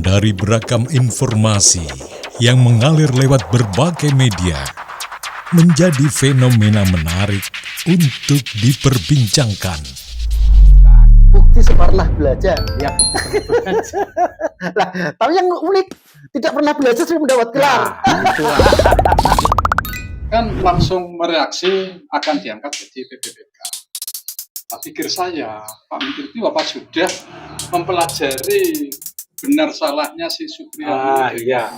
Dari beragam informasi yang mengalir lewat berbagai media, menjadi fenomena menarik untuk diperbincangkan. Bukti pernah belajar, ya. Lah, tapi yang unik tidak pernah belajar sudah mendapat gelar. Kan langsung mereaksi akan diangkat jadi PPPK. Tak pikir saya, Pak Menteri itu apa sudah mempelajari benar salahnya si Supriyono? Iya.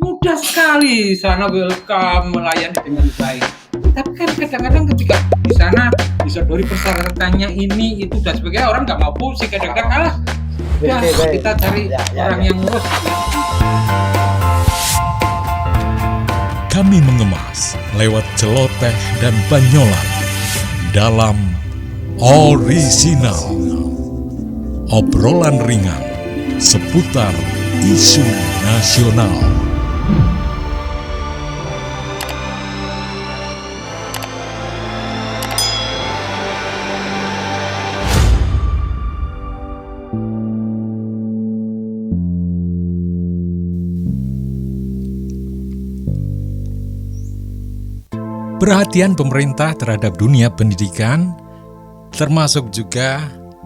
Mudah sekali sana welcome, melayani dengan baik. Tapi kan kadang-kadang ketika di sana disodori persyaratannya ini itu dan sebagainya, orang nggak mau pusing, kadang-kadang kita cari orang yang ngurus. Kami mengemas lewat celoteh dan banyolan dalam Orisinal, obrolan ringan seputar isu nasional. Perhatian pemerintah terhadap dunia pendidikan, termasuk juga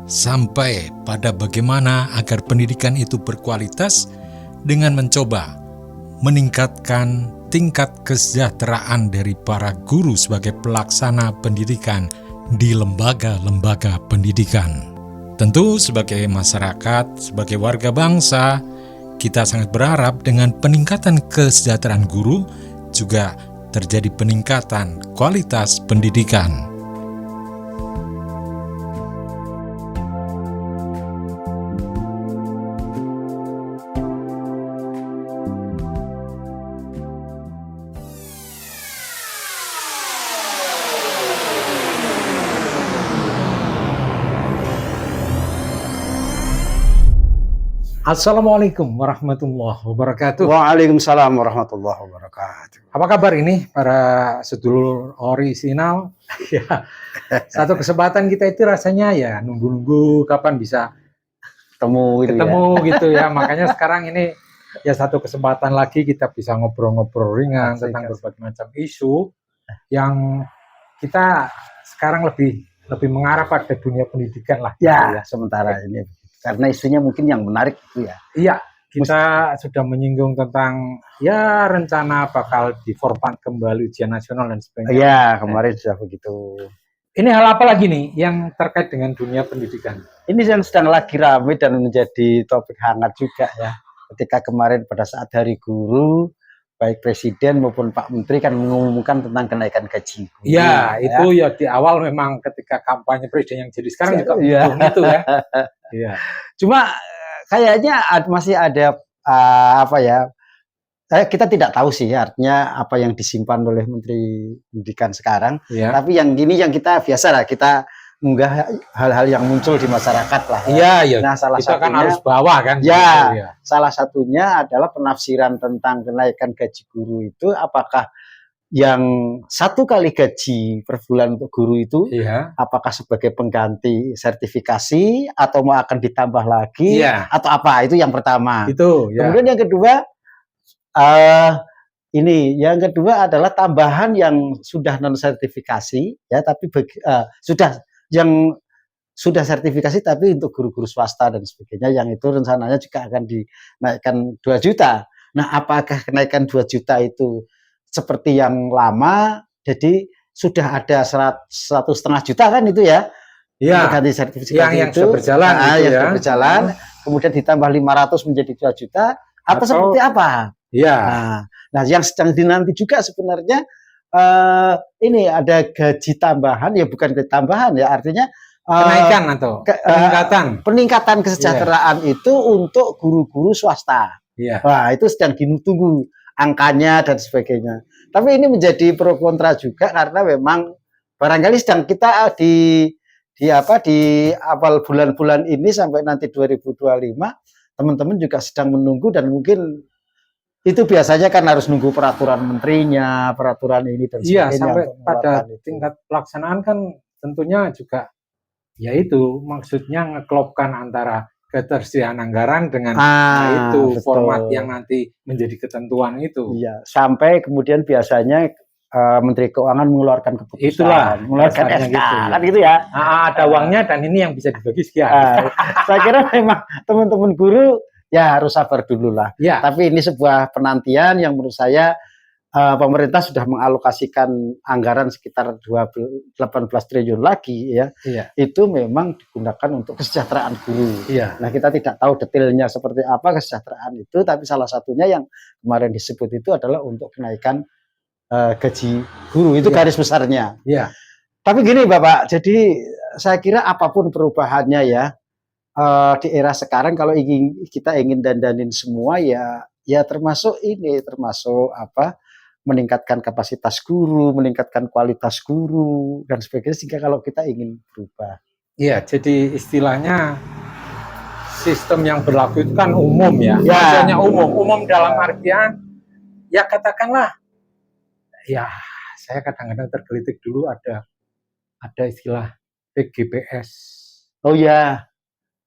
sampai pada bagaimana agar pendidikan itu berkualitas dengan mencoba meningkatkan tingkat kesejahteraan dari para guru sebagai pelaksana pendidikan di lembaga-lembaga pendidikan. Tentu sebagai masyarakat, sebagai warga bangsa, kita sangat berharap dengan peningkatan kesejahteraan guru juga terjadi peningkatan kualitas pendidikan. Assalamualaikum warahmatullahi wabarakatuh. Waalaikumsalam warahmatullahi wabarakatuh. Apa kabar ini para sedulur Orisinal? Ya, satu kesempatan kita itu rasanya ya nunggu-nunggu kapan bisa Ketemu gitu ya. Makanya sekarang ini ya satu kesempatan lagi kita bisa ngobrol-ngobrol ringan tentang berbagai macam isu yang kita sekarang lebih mengarah pada dunia pendidikan lah. Ya, sementara ini. Karena isunya mungkin yang menarik itu ya. Iya, kita sudah menyinggung tentang ya rencana bakal diformat kembali ujian nasional dan sebagainya. Iya, kemarin sudah begitu. Ini hal apa lagi nih yang terkait dengan dunia pendidikan? Ini yang sedang lagi ramai dan menjadi topik hangat juga ya. Ketika kemarin pada saat Hari Guru, baik Presiden maupun Pak Menteri kan mengumumkan tentang kenaikan gaji guru. Iya, itu ya di awal memang ketika kampanye Presiden yang jadi sekarang juga itu ya. Iya. Cuma kayaknya masih ada kita tidak tahu sih artinya apa yang disimpan oleh Menteri Pendidikan sekarang. Ya. Tapi yang gini yang kita biasa lah, kita mengunggah hal-hal yang muncul di masyarakat lah. Iya. Nah, salah kita satunya kan harus bawah kan. Ya, gitu, ya. Salah satunya adalah penafsiran tentang kenaikan gaji guru itu apakah yang 1 kali gaji per bulan untuk guru itu apakah sebagai pengganti sertifikasi atau mau akan ditambah lagi atau apa, itu yang pertama. Itu ya. Kemudian yang kedua adalah tambahan yang sudah non sertifikasi ya, tapi sudah sertifikasi tapi untuk guru-guru swasta dan sebagainya, yang itu rencananya juga akan dinaikkan 2 juta. Nah, apakah kenaikan 2 juta itu seperti yang lama, jadi sudah ada 1,5 juta kan itu ya? Iya. Ganti sertifikasi yang itu sudah berjalan sudah berjalan, kemudian ditambah 500 menjadi 2 juta atau seperti apa? Iya. Nah, yang sedang dinanti juga sebenarnya ini ada gaji tambahan, ya bukan gaji tambahan ya, artinya kenaikan atau peningkatan kesejahteraan itu untuk guru-guru swasta. Iya. Wah, itu sedang ditunggu angkanya dan sebagainya. Tapi ini menjadi pro kontra juga karena memang barangkali sedang kita di awal bulan-bulan ini sampai nanti 2025 teman-teman juga sedang menunggu, dan mungkin itu biasanya kan harus nunggu peraturan menterinya, peraturan ini dan sebagainya. Iya, sampai pada tingkat pelaksanaan kan tentunya juga yaitu maksudnya ngeklopkan antara ketersediaan anggaran dengan itu betul. format yang nanti menjadi ketentuan itu. Iya, sampai kemudian biasanya Menteri Keuangan mengeluarkan keputusan, Itulah, mengeluarkan dasarnya SK, gitu, ya. kan gitu ya. Ada uangnya dan ini yang bisa dibagi sekian. Saya kira memang teman-teman guru ya harus sabar dulu lah. Ya, Tapi ini sebuah penantian yang menurut saya pemerintah sudah mengalokasikan anggaran sekitar 18 triliun lagi ya. iya, Itu memang digunakan untuk kesejahteraan guru. iya. Nah, kita tidak tahu detailnya seperti apa kesejahteraan itu, tapi salah satunya yang kemarin disebut itu adalah untuk kenaikan gaji guru, itu Iya. garis besarnya. Iya. Tapi gini Bapak, jadi saya kira apapun perubahannya ya, di era sekarang kalau kita ingin dandanin semua ya termasuk meningkatkan kapasitas guru, meningkatkan kualitas guru dan sebagainya, sehingga kalau kita ingin berubah. Iya, jadi istilahnya sistem yang berlaku itu kan umum ya. Ya. Maksudnya umum dalam artian ya katakanlah ya saya kadang-kadang tergelitik dulu ada istilah PGPS. Oh ya.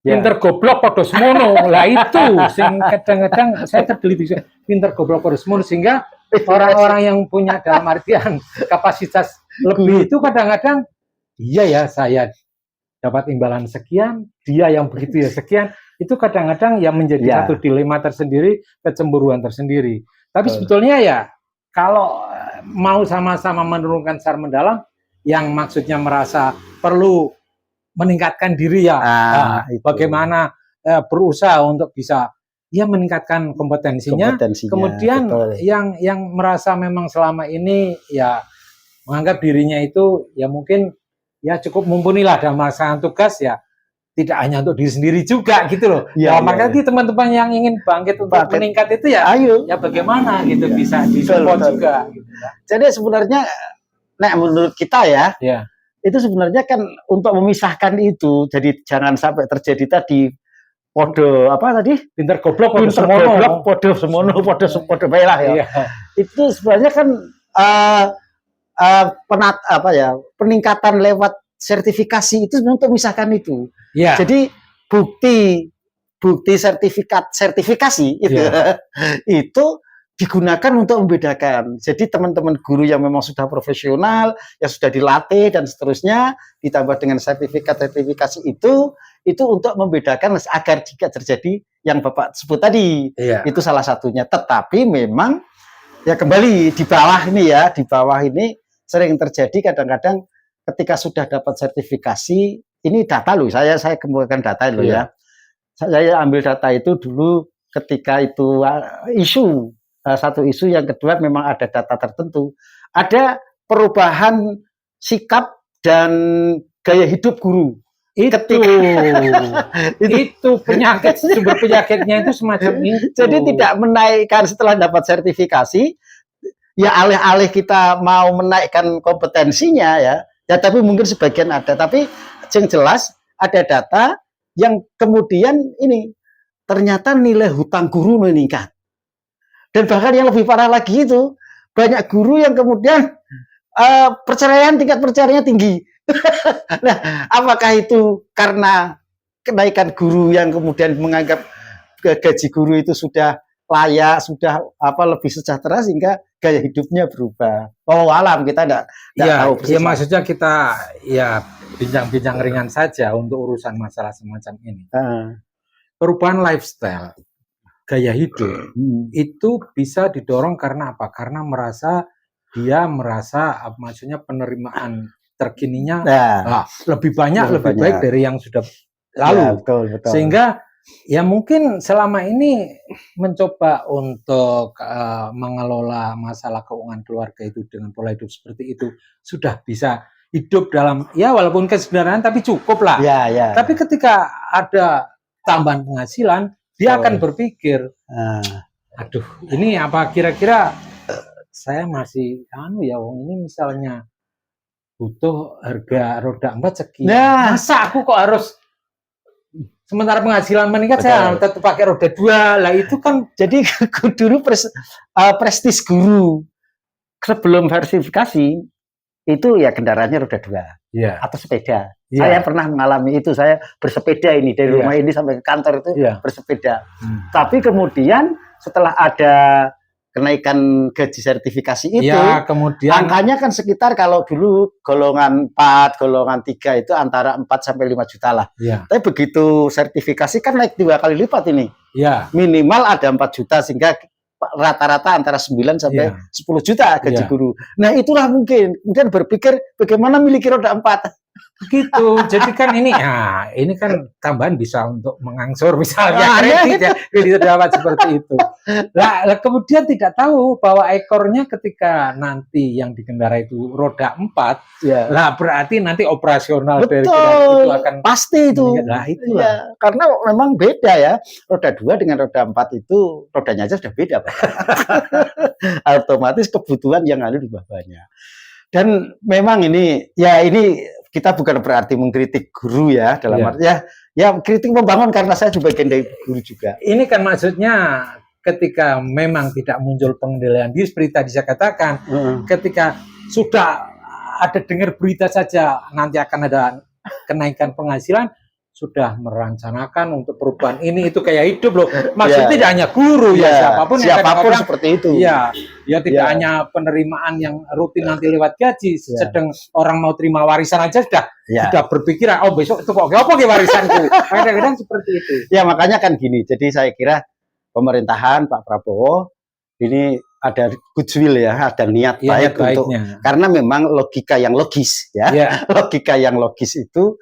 Pinter goblok podo semono. Lah itu sing kadang-kadang saya tergelitik pinter goblok podo semono, sehingga orang-orang yang punya dalam artian kapasitas lebih itu kadang-kadang iya ya saya dapat imbalan sekian, dia yang begitu ya sekian, itu kadang-kadang yang menjadi satu dilema tersendiri, kecemburuan tersendiri. Tapi sebetulnya ya kalau mau sama-sama menurunkan secara mendalam, yang maksudnya merasa perlu meningkatkan diri ya, bagaimana berusaha untuk bisa ya meningkatkan kompetensinya. Kemudian betul. yang merasa memang selama ini ya menganggap dirinya itu ya mungkin ya cukup mumpuni lah dalam melaksanakan tugas ya, tidak hanya untuk diri sendiri juga gitu loh. Makanya teman-teman yang ingin bangkit untuk meningkat itu ya, ayo ya bagaimana gitu bisa disupport juga. Gitu, ya. Jadi sebenarnya, menurut kita ya, itu sebenarnya kan untuk memisahkan itu, jadi jangan sampai terjadi tadi podo apa tadi pinter goblok podo semono podo bae lah ya. Itu sebenarnya kan peningkatan lewat sertifikasi itu untuk memisahkan itu. Jadi bukti sertifikasi itu itu digunakan untuk membedakan. Jadi teman-teman guru yang memang sudah profesional, yang sudah dilatih dan seterusnya, ditambah dengan sertifikasi itu untuk membedakan agar jika terjadi yang Bapak sebut tadi, itu salah satunya. Tetapi memang ya kembali di bawah ini sering terjadi kadang-kadang ketika sudah dapat sertifikasi, ini data loh, saya kembalikan data loh ya. Saya ambil data itu dulu ketika itu satu isu, yang kedua memang ada data tertentu, ada perubahan sikap dan gaya hidup guru. Itu penyakit, sumber penyakitnya itu semacam itu. Jadi tidak menaikkan setelah dapat sertifikasi, ya alih-alih kita mau menaikkan kompetensinya ya tapi mungkin sebagian ada, tapi yang jelas ada data yang kemudian ini ternyata nilai hutang guru meningkat. Dan bahkan yang lebih parah lagi itu banyak guru yang kemudian tingkat perceraiannya tinggi. Nah, apakah itu karena kenaikan guru yang kemudian menganggap gaji guru itu sudah layak, sudah lebih sejahtera sehingga gaya hidupnya berubah? Alam kita enggak tahu persis. Ya maksudnya kita ya bincang-bincang ringan saja untuk urusan masalah semacam ini. Perubahan lifestyle, gaya hidup itu bisa didorong karena apa? Karena dia merasa maksudnya penerimaan terkininya lebih baik dari yang sudah lalu. Betul. Sehingga ya mungkin selama ini mencoba untuk mengelola masalah keuangan keluarga itu dengan pola hidup seperti itu sudah bisa hidup dalam walaupun kesederhanaan tapi cukup lah. Tapi ketika ada tambahan penghasilan, dia akan berpikir, aduh, ini apa kira-kira saya masih ini misalnya butuh harga roda 4 sekian. Masa aku kok harus sementara penghasilan meningkat saya tetap pakai roda 2. Lah itu kan jadi dulu prestis guru sebelum sertifikasi itu ya kendaraannya roda 2 Iya. atau sepeda. Iya. Saya pernah mengalami itu. Saya bersepeda ini dari Iya. rumah ini sampai ke kantor itu Iya. bersepeda. Tapi kemudian setelah ada kenaikan gaji sertifikasi itu, Ya, kemudian angkanya kan sekitar kalau dulu golongan 4, golongan 3 itu antara 4 sampai 5 juta lah. ya, Tapi begitu sertifikasi kan naik 2 kali lipat ini. ya, Minimal ada 4 juta sehingga rata-rata antara 9 sampai Iya. 10 juta gaji Iya. guru. Nah, itulah mungkin. Kemudian berpikir bagaimana miliki roda 4. gitu. Jadi kan ini, ya, ini kan tambahan bisa untuk mengangsur misalnya Ah, kredit ya, kredit dapat seperti itu. Lah, kemudian tidak tahu bahwa ekornya ketika nanti yang dikendarai itu roda 4, Ya. lah berarti nanti operasional dari Betul. kendaraan itu akan Pasti itu. Lah, itulah. Iya, karena memang beda ya. Roda 2 dengan roda 4 itu rodanya aja sudah beda, Pak. Otomatis kebutuhan yang ada di bawahnya. Dan memang ini kita bukan berarti mengkritik guru ya dalam Iya. arti ya kritik membangun karena saya juga bagian dari guru juga. Ini kan maksudnya ketika memang tidak muncul pengendalian diri seperti tadi saya katakan, ketika sudah ada dengar berita saja nanti akan ada kenaikan penghasilan, sudah merencanakan untuk perubahan ini itu kayak hidup loh. Maksudnya Iya. tidak hanya guru ya, siapapun yang siapapun kadang-kadang, seperti itu. iya, ya tidak Iya. hanya penerimaan yang rutin nanti lewat gaji, Iya. sedang orang mau terima warisan aja Ya. sudah berpikir, oh besok itu kok apa ke warisanku. Kadang-kadang seperti itu. Ya makanya kan gini. Jadi saya kira pemerintahan Pak Prabowo ini ada goodwill ya, ada niat Iya, baik untuk baiknya. karena memang logika yang logis ya. Ya, Logika yang logis itu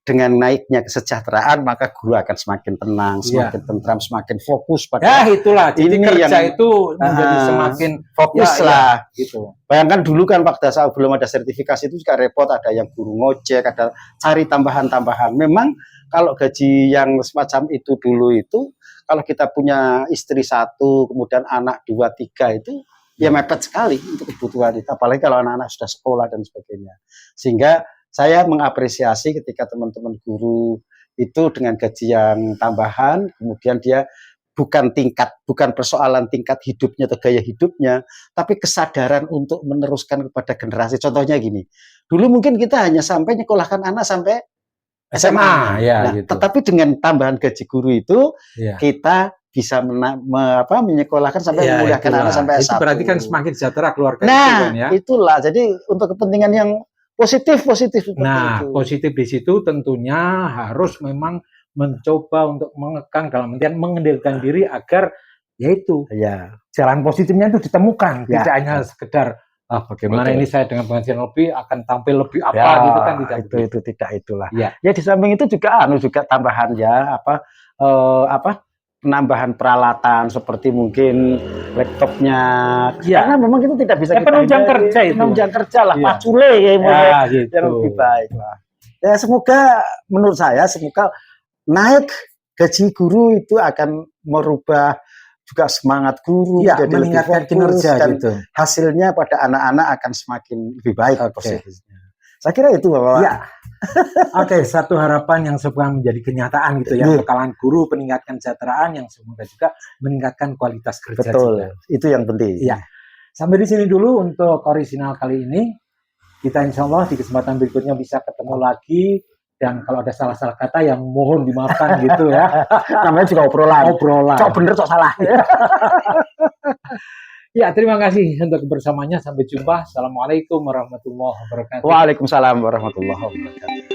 dengan naiknya kesejahteraan maka guru akan semakin tenang, semakin tentram, semakin fokus ya pada itulah. Jadi Ini kerja yang- itu menjadi semakin fokus ya, lah. gitu. Bayangkan dulu kan pada saat belum ada sertifikasi itu juga repot, ada yang guru ngojek, ada cari tambahan-tambahan. Memang kalau gaji yang semacam itu dulu itu kalau kita punya istri 1, kemudian anak 2, 3 itu ya mepet sekali untuk kebutuhan itu. Apalagi kalau anak-anak sudah sekolah dan sebagainya. Sehingga saya mengapresiasi ketika teman-teman guru itu dengan gaji yang tambahan, kemudian dia bukan persoalan tingkat hidupnya atau gaya hidupnya, tapi kesadaran untuk meneruskan kepada generasi. Contohnya gini, dulu mungkin kita hanya sampai nyekolahkan anak sampai SMA, ya Nah, gitu. tetapi dengan tambahan gaji guru itu Ya. kita bisa menyekolahkan sampai Ya, memuliakan itulah. anak sampai itu S1. berarti kan semakin sejahtera keluarga itu Nah, kan ya. itulah. Jadi untuk kepentingan yang positif seperti Nah, itu. positif di situ tentunya harus memang mencoba untuk mengekang dalam artian mengendalikan diri agar yaitu Ya, jalan positifnya itu ditemukan, Ya. tidak hanya sekedar bagaimana Betul. ini saya dengan penghasilan lebih akan tampil lebih apa ya, gitu kan tidak begitu. itu tidak itulah. Ya. Ya di samping itu juga tambahan ya penambahan peralatan seperti mungkin laptopnya. Ya. Karena memang itu tidak bisa Ya, kita penunjang hindari. kerja itu. Penunjang kerja lah, Iya. pacule ya, Ya, gitu. yang lebih baik lah. Ya semoga menurut saya naik gaji guru itu akan merubah juga semangat guru Ya, jadi lebih meningkatkan fokus kinerja dan gitu. hasilnya pada anak-anak akan semakin lebih baik Oke. positifnya. Saya kira itu Bapak. Ya. Oke, satu harapan yang semoga menjadi kenyataan gitu ya Iya. untuk kalangan guru, peningkatan kesejahteraan yang semoga juga meningkatkan kualitas kerja Betul, juga. itu yang penting. Iya. Sampai di sini dulu untuk original kali ini. Kita insya Allah di kesempatan berikutnya bisa ketemu lagi. Dan kalau ada salah-salah kata yang mohon dimaafkan gitu ya. Namanya juga obrolan. Obrolan. Cok bener, cok salah. Ya, terima kasih untuk kebersamaannya. Sampai jumpa. Assalamualaikum warahmatullahi wabarakatuh. Waalaikumsalam warahmatullahi wabarakatuh.